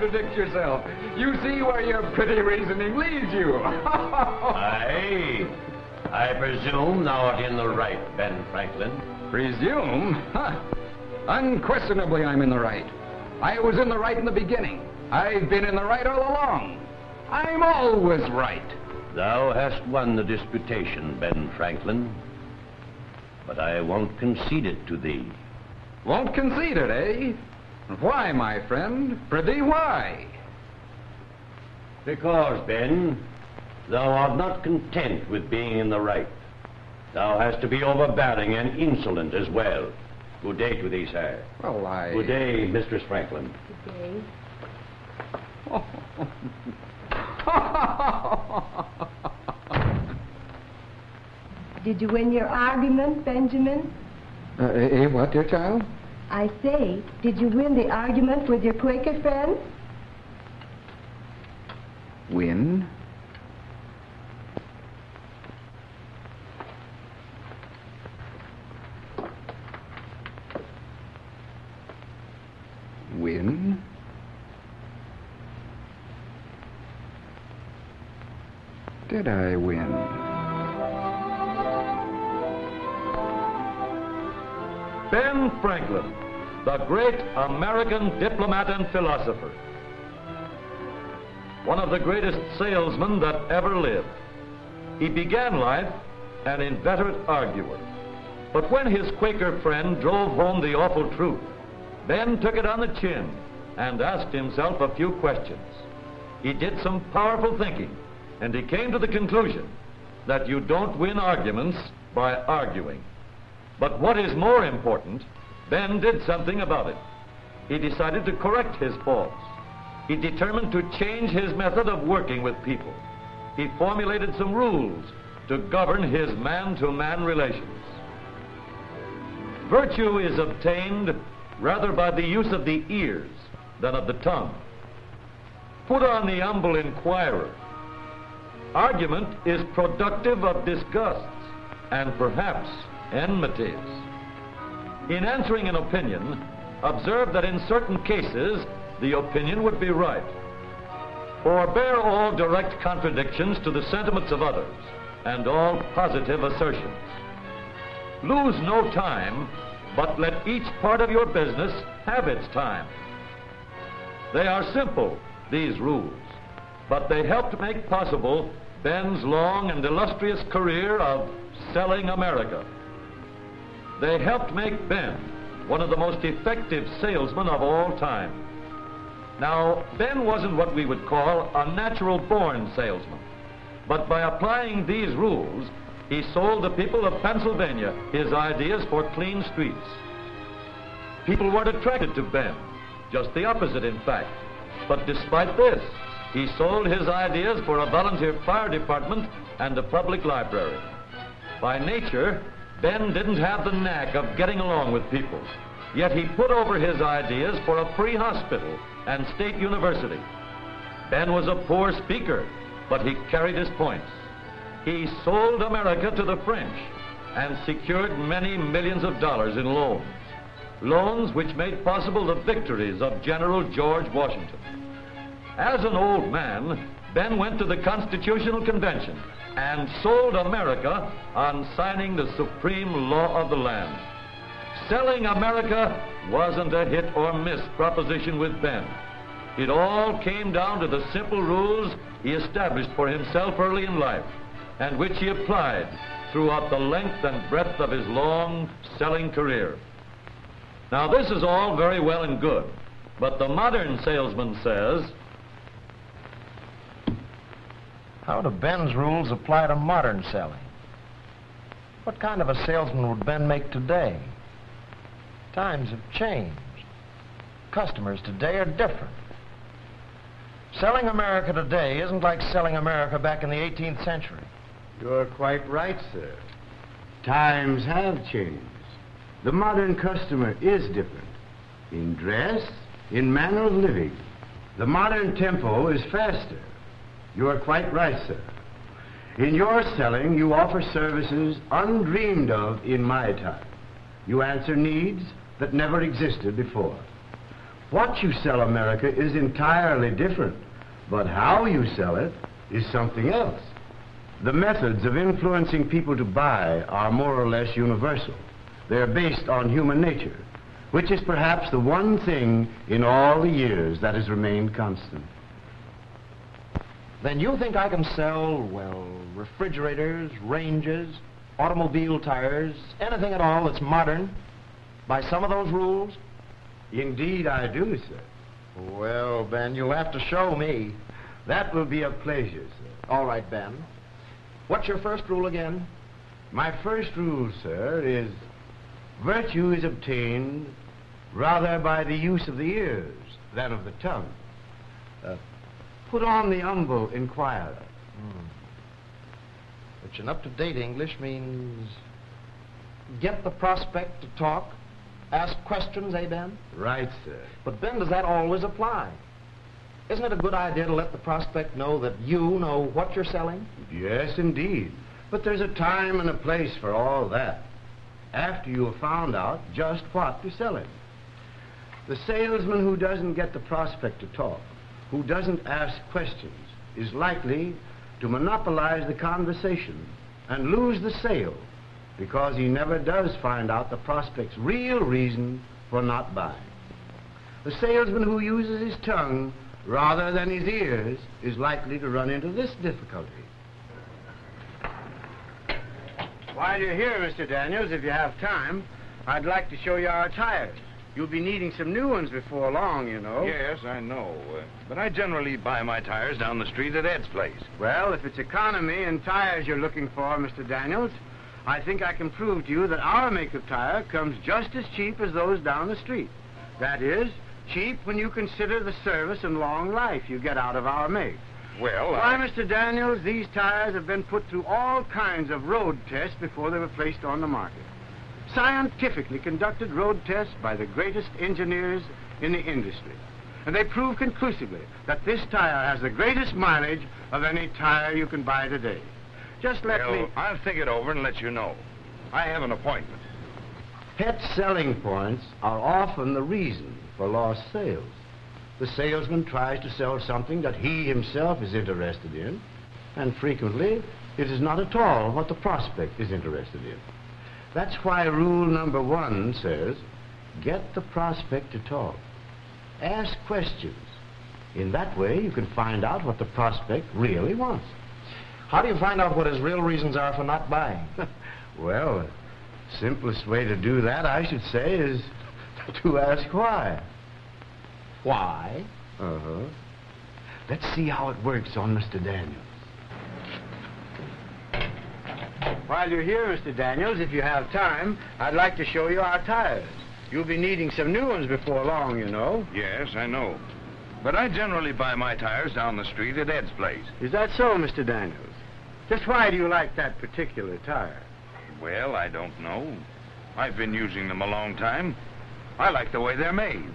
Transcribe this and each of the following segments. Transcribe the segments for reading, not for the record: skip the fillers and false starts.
contradict yourself. You see where your pretty reasoning leads you. I presume thou art in the right, Ben Franklin. Presume? Huh. Unquestionably, I'm in the right. I was in the right in the beginning. I've been in the right all along. I'm always right. Thou hast won the disputation, Ben Franklin. But I won't concede it to thee. Won't concede it, eh? Why, my friend? Prithee, why? Because, Ben, thou art not content with being in the right. Thou hast to be overbearing and insolent as well. Good day to thee, sir. Well, Good day, Mistress Franklin. Good day. Did you win your argument, Benjamin? What, dear child? I say, did you win the argument with your Quaker friends? Win? Win? Did I win? Ben Franklin, the great American diplomat and philosopher. One of the greatest salesmen that ever lived. He began life an inveterate arguer. But when his Quaker friend drove home the awful truth, Ben took it on the chin and asked himself a few questions. He did some powerful thinking, and he came to the conclusion that you don't win arguments by arguing. But what is more important, Ben did something about it. He decided to correct his faults. He determined to change his method of working with people. He formulated some rules to govern his man-to-man relations. Virtue is obtained rather by the use of the ears than of the tongue. Put on the humble inquirer. Argument is productive of disgusts and perhaps enmities. In answering an opinion, observe that in certain cases the opinion would be right. Forbear all direct contradictions to the sentiments of others and all positive assertions. Lose no time, but let each part of your business have its time. They are simple, these rules, but they helped make possible Ben's long and illustrious career of selling America. They helped make Ben one of the most effective salesmen of all time. Now, Ben wasn't what we would call a natural-born salesman, but by applying these rules, he sold the people of Pennsylvania his ideas for clean streets. People weren't attracted to Ben, just the opposite, in fact. But despite this, he sold his ideas for a volunteer fire department and a public library. By nature, Ben didn't have the knack of getting along with people, yet he put over his ideas for a free hospital and state university. Ben was a poor speaker, but he carried his points. He sold America to the French and secured many millions of dollars in loans. Loans which made possible the victories of General George Washington. As an old man, Ben went to the Constitutional Convention and sold America on signing the supreme law of the land. Selling America wasn't a hit or miss proposition with Ben. It all came down to the simple rules he established for himself early in life, and which he applied throughout the length and breadth of his long selling career. Now, this is all very well and good, but the modern salesman says, how do Ben's rules apply to modern selling? What kind of a salesman would Ben make today? Times have changed. Customers today are different. Selling America today isn't like selling America back in the 18th century. You're quite right, sir. Times have changed. The modern customer is different. In dress, in manner of living. The modern tempo is faster. You're quite right, sir. In your selling, you offer services undreamed of in my time. You answer needs that never existed before. What you sell America is entirely different, but how you sell it is something else. The methods of influencing people to buy are more or less universal. They're based on human nature, which is perhaps the one thing in all the years that has remained constant. Then you think I can sell, well, refrigerators, ranges, automobile tires, anything at all that's modern, by some of those rules? Indeed I do, sir. Well, Ben, you'll have to show me. That will be a pleasure, sir. All right, Ben. What's your first rule again? My first rule, sir, is virtue is obtained rather by the use of the ears than of the tongue. Put on the humble inquirer. Which in up-to-date English means get the prospect to talk, ask questions, eh, Ben? Right, sir. But, Ben, does that always apply? Isn't it a good idea to let the prospect know that you know what you're selling? Yes, indeed. But there's a time and a place for all that. After you have found out just what you're selling. The salesman who doesn't get the prospect to talk, who doesn't ask questions, is likely to monopolize the conversation and lose the sale because he never does find out the prospect's real reason for not buying. The salesman who uses his tongue rather than his ears is likely to run into this difficulty. While you're here, Mr. Daniels, if you have time, I'd like to show you our tires. You'll be needing some new ones before long, you know. Yes, I know. But I generally buy my tires down the street at Ed's place. Well, if it's economy and tires you're looking for, Mr. Daniels, I think I can prove to you that our make of tire comes just as cheap as those down the street. That is, cheap when you consider the service and long life you get out of our make. Well, Why, Mr. Daniels, these tires have been put through all kinds of road tests before they were placed on the market. Scientifically conducted road tests by the greatest engineers in the industry. And they prove conclusively that this tire has the greatest mileage of any tire you can buy today. Just let me... I'll think it over and let you know. I have an appointment. Pet selling points are often the reason for lost sales. The salesman tries to sell something that he himself is interested in, and frequently it is not at all what the prospect is interested in. That's why rule number 1 says, get the prospect to talk. Ask questions. In that way, you can find out what the prospect really wants. How do you find out what his real reasons are for not buying? Well, the simplest way to do that, I should say, is to ask why. Why? Uh-huh. Let's see how it works on Mr. Daniels. While you're here, Mr. Daniels, if you have time, I'd like to show you our tires. You'll be needing some new ones before long, you know. Yes, I know. But I generally buy my tires down the street at Ed's place. Is that so, Mr. Daniels? Just why do you like that particular tire? Well, I don't know. I've been using them a long time. I like the way they're made.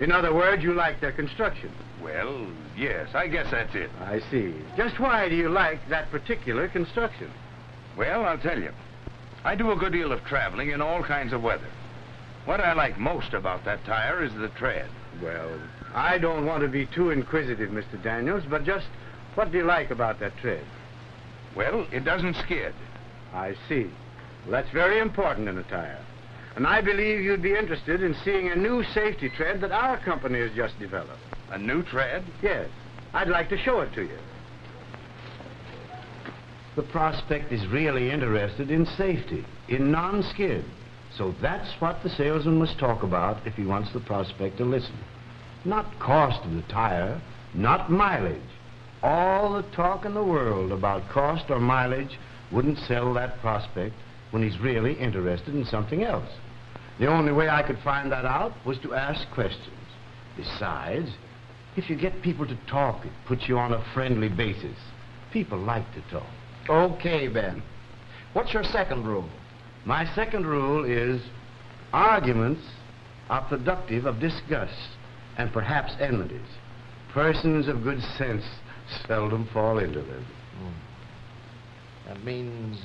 In other words, you like their construction. Well, yes, I guess that's it. I see. Just why do you like that particular construction? Well, I'll tell you. I do a good deal of traveling in all kinds of weather. What I like most about that tire is the tread. Well, I don't want to be too inquisitive, Mr. Daniels, but just what do you like about that tread? Well, it doesn't skid. I see. Well, that's very important in a tire. And I believe you'd be interested in seeing a new safety tread that our company has just developed. A new tread? Yes. I'd like to show it to you. The prospect is really interested in safety, in non-skid. So that's what the salesman must talk about if he wants the prospect to listen. Not cost of the tire, not mileage. All the talk in the world about cost or mileage wouldn't sell that prospect when he's really interested in something else. The only way I could find that out was to ask questions. Besides, if you get people to talk, it puts you on a friendly basis. People like to talk. Okay, Ben. What's your second rule? My second rule is arguments are productive of disgust and perhaps enmities. Persons of good sense seldom fall into them. That means,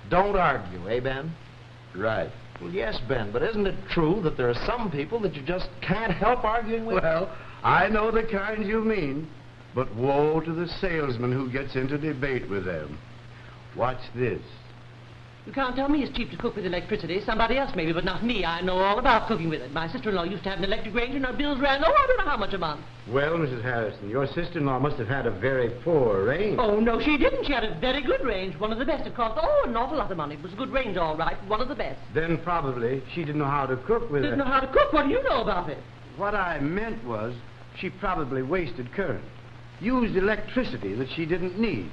don't argue, eh, Ben? Right. Well, yes, Ben, but isn't it true that there are some people that you just can't help arguing with? Well, I know the kind you mean, but woe to the salesman who gets into debate with them. Watch this. You can't tell me it's cheap to cook with electricity. Somebody else maybe, but not me. I know all about cooking with it. My sister-in-law used to have an electric range and her bills ran, I don't know how much a month. Well, Mrs. Harrison, your sister-in-law must have had a very poor range. Oh, no, she didn't. She had a very good range, one of the best. It cost, an awful lot of money. It was a good range, all right, one of the best. Then probably she didn't know how to cook with it. Didn't know how to cook? What do you know about it? What I meant was she probably wasted current, used electricity that she didn't need.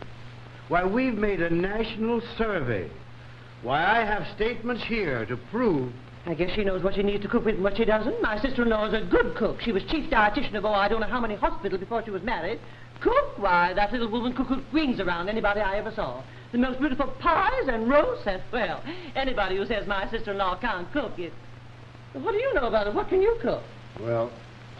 Why, we've made a national survey. Why, I have statements here to prove... I guess she knows what she needs to cook with and what she doesn't. My sister-in-law is a good cook. She was chief dietitian of, I don't know how many hospitals before she was married. Cook? Why, that little woman could cook rings around anybody I ever saw. The most beautiful pies and roasts and, well, anybody who says my sister-in-law can't cook, what do you know about it? What can you cook? Well,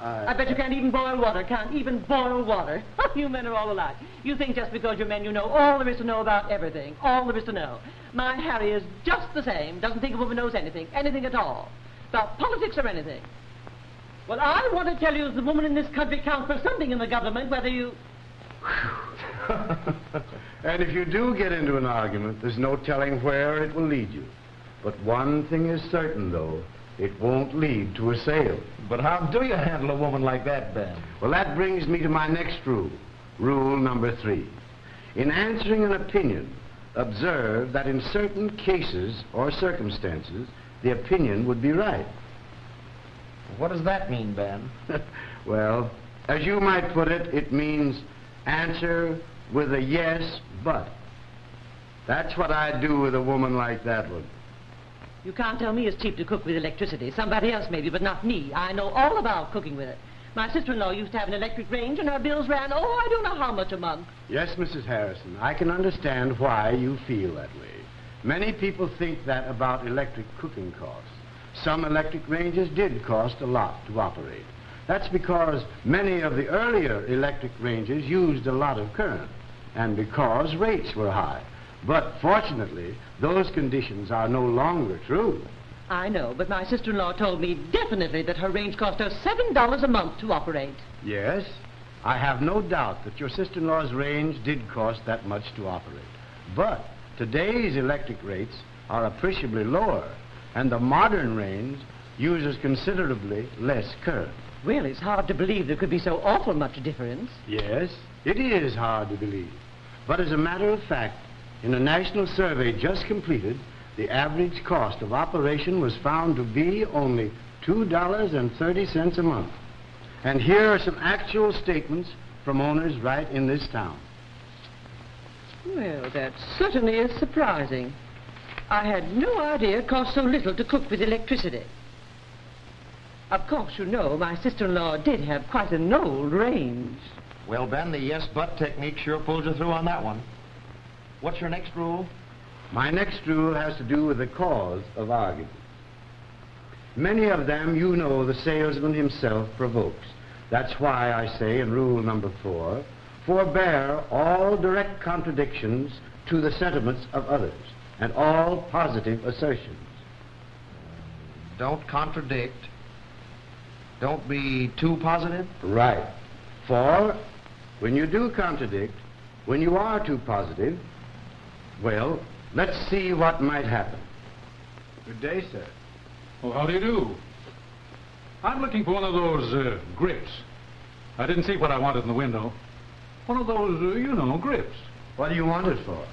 I bet you can't even boil water. Can't even boil water. You men are all alike. You think just because you're men you know all there is to know about everything. All there is to know. My Harry is just the same. Doesn't think a woman knows anything. Anything at all. About politics or anything. What I want to tell you is the woman in this country counts for something in the government, whether you... And if you do get into an argument, there's no telling where it will lead you. But one thing is certain, though. It won't lead to a sale. But how do you handle a woman like that, Ben? Well, that brings me to my next rule. Rule number 3. In answering an opinion, observe that in certain cases or circumstances, the opinion would be right. What does that mean, Ben? Well, as you might put it, it means answer with a yes, but. That's what I'd do with a woman like that one. You can't tell me it's cheap to cook with electricity. Somebody else maybe, but not me. I know all about cooking with it. My sister-in-law used to have an electric range, and her bills ran, I don't know how much a month. Yes, Mrs. Harrison, I can understand why you feel that way. Many people think that about electric cooking costs. Some electric ranges did cost a lot to operate. That's because many of the earlier electric ranges used a lot of current, and because rates were high. But fortunately, those conditions are no longer true. I know, but my sister-in-law told me definitely that her range cost her $7 a month to operate. Yes, I have no doubt that your sister-in-law's range did cost that much to operate. But today's electric rates are appreciably lower, and the modern range uses considerably less current. Well, it's hard to believe there could be so awful much difference. Yes, it is hard to believe. But as a matter of fact, in a national survey just completed, the average cost of operation was found to be only $2.30 a month. And here are some actual statements from owners right in this town. Well, that certainly is surprising. I had no idea it cost so little to cook with electricity. Of course, you know, my sister-in-law did have quite an old range. Well, Ben, the yes but technique sure pulls you through on that one. What's your next rule? My next rule has to do with the cause of argument. Many of them, you know, the salesman himself provokes. That's why I say in rule number 4, forbear all direct contradictions to the sentiments of others and all positive assertions. Don't contradict. Don't be too positive. Right. For when you do contradict, when you are too positive, well, let's see what might happen. Good day, sir. Well, how do you do? I'm looking for one of those grips. I didn't see what I wanted in the window. One of those, grips. What do you want it for?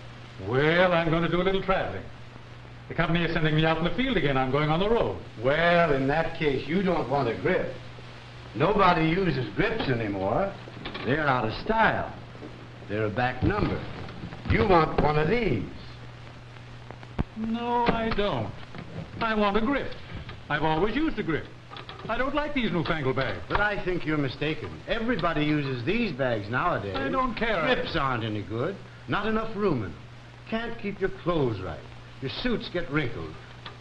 Well, I'm going to do a little traveling. The company is sending me out in the field again. I'm going on the road. Well, in that case, you don't want a grip. Nobody uses grips anymore. They're out of style. They're a back number. You want one of these. No, I don't. I want a grip. I've always used a grip. I don't like these newfangled bags. But I think you're mistaken. Everybody uses these bags nowadays. I don't care. Grips aren't any good. Not enough room in them. Can't keep your clothes right. Your suits get wrinkled.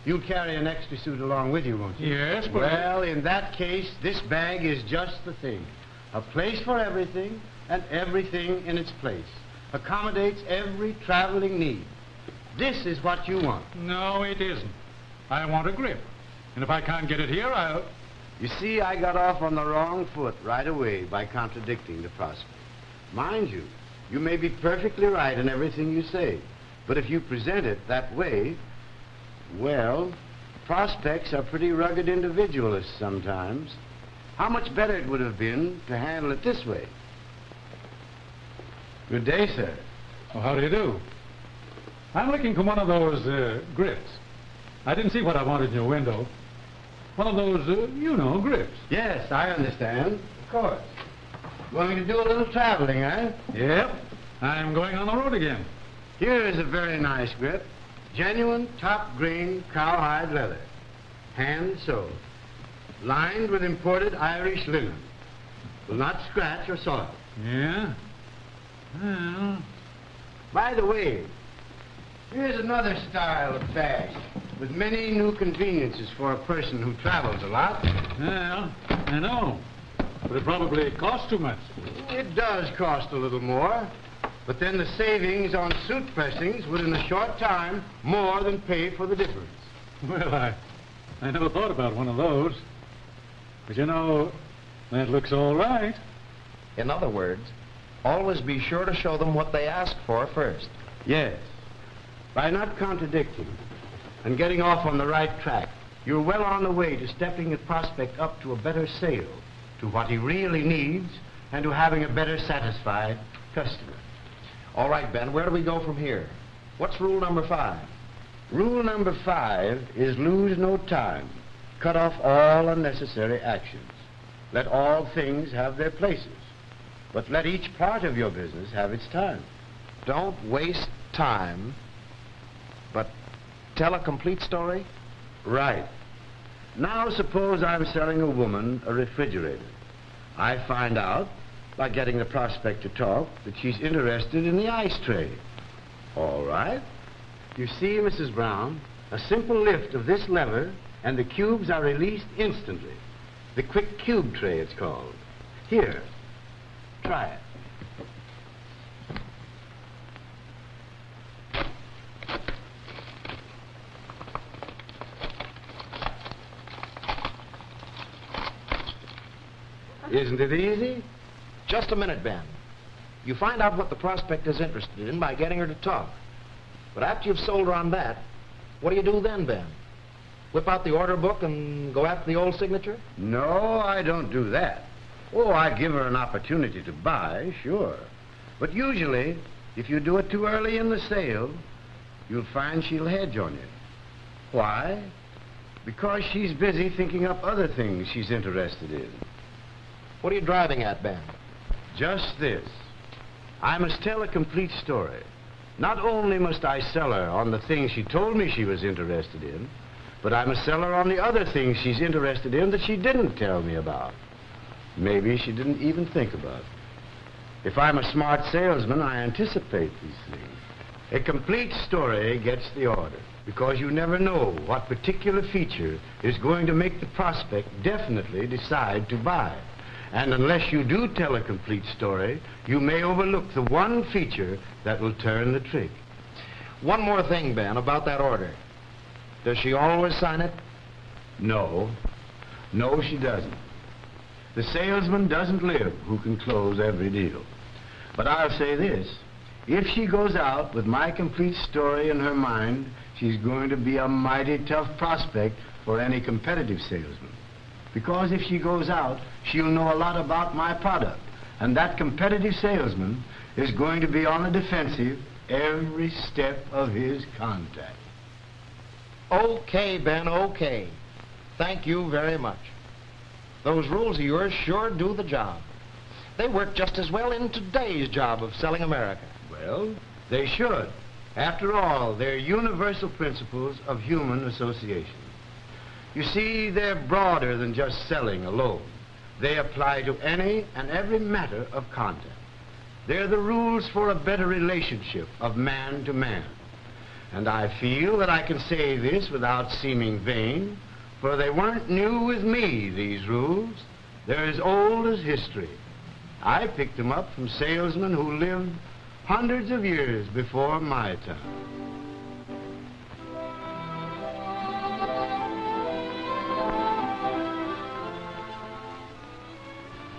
You'll carry an extra suit along with you, won't you? Yes, but... Well, in that case, this bag is just the thing. A place for everything, and everything in its place. Accommodates every traveling need. This is what you want. No, it isn't. I want a grip. And if I can't get it here, I'll... You see, I got off on the wrong foot right away by contradicting the prospect. Mind you, you may be perfectly right in everything you say, but if you present it that way, well, prospects are pretty rugged individualists sometimes. How much better it would have been to handle it this way. Good day, sir. Well, how do you do? I'm looking for one of those grips. I didn't see what I wanted in your window. One of those, grips. Yes, I understand. Of course. Going to do a little traveling, eh? Yep. I'm going on the road again. Here is a very nice grip. Genuine top-grain cowhide leather. Hand-sewed. Lined with imported Irish linen. Will not scratch or soil. Yeah? Well... By the way, here's another style of bag with many new conveniences for a person who travels a lot. Well, I know. But it probably costs too much. It does cost a little more. But then the savings on suit pressings would in a short time more than pay for the difference. Well, I never thought about one of those. But that looks all right. In other words, always be sure to show them what they ask for first. Yes. By not contradicting and getting off on the right track, you're well on the way to stepping the prospect up to a better sale, to what he really needs, and to having a better satisfied customer. All right, Ben, where do we go from here? What's rule number 5? Rule number 5 is lose no time. Cut off all unnecessary actions. Let all things have their places. But let each part of your business have its time. Don't waste time, but tell a complete story? Right. Now suppose I'm selling a woman a refrigerator. I find out, by getting the prospect to talk, that she's interested in the ice tray. All right. You see, Mrs. Brown, a simple lift of this lever and the cubes are released instantly. The quick cube tray, it's called. Here, try it. Isn't it easy? Just a minute, Ben. You find out what the prospect is interested in by getting her to talk. But after you've sold her on that, what do you do then, Ben? Whip out the order book and go after the old signature? No, I don't do that. Oh, I give her an opportunity to buy, sure. But usually, if you do it too early in the sale, you'll find she'll hedge on you. Why? Because she's busy thinking up other things she's interested in. What are you driving at, Ben? Just this. I must tell a complete story. Not only must I sell her on the things she told me she was interested in, but I must sell her on the other things she's interested in that she didn't tell me about. Maybe she didn't even think about. If I'm a smart salesman, I anticipate these things. A complete story gets the order, because you never know what particular feature is going to make the prospect definitely decide to buy. And unless you do tell a complete story, you may overlook the one feature that will turn the trick. One more thing, Ben, about that order. Does she always sign it? No. No, she doesn't. The salesman doesn't live who can close every deal. But I'll say this. If she goes out with my complete story in her mind, she's going to be a mighty tough prospect for any competitive salesman. Because if she goes out, she'll know a lot about my product. And that competitive salesman is going to be on the defensive every step of his contact. Okay, Ben, okay. Thank you very much. Those rules of yours sure do the job. They work just as well in today's job of selling America. Well, they should. After all, they're universal principles of human association. You see, they're broader than just selling alone. They apply to any and every matter of contact. They're the rules for a better relationship of man to man. And I feel that I can say this without seeming vain, for they weren't new with me, these rules. They're as old as history. I picked them up from salesmen who lived hundreds of years before my time.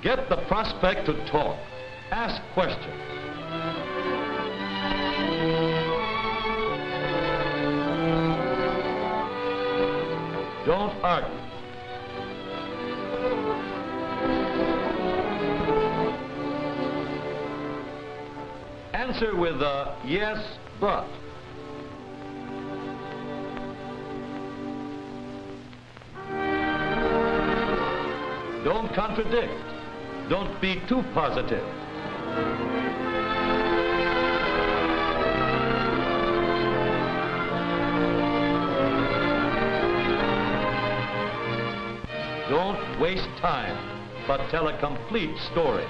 Get the prospect to talk. Ask questions. Don't argue. Answer with a yes, but. Don't contradict. Don't be too positive. Don't waste time, but tell a complete story.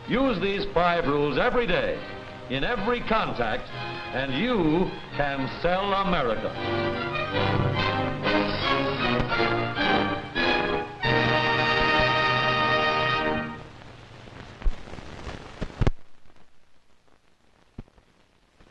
Use these 5 rules every day, in every contact, and you can sell America.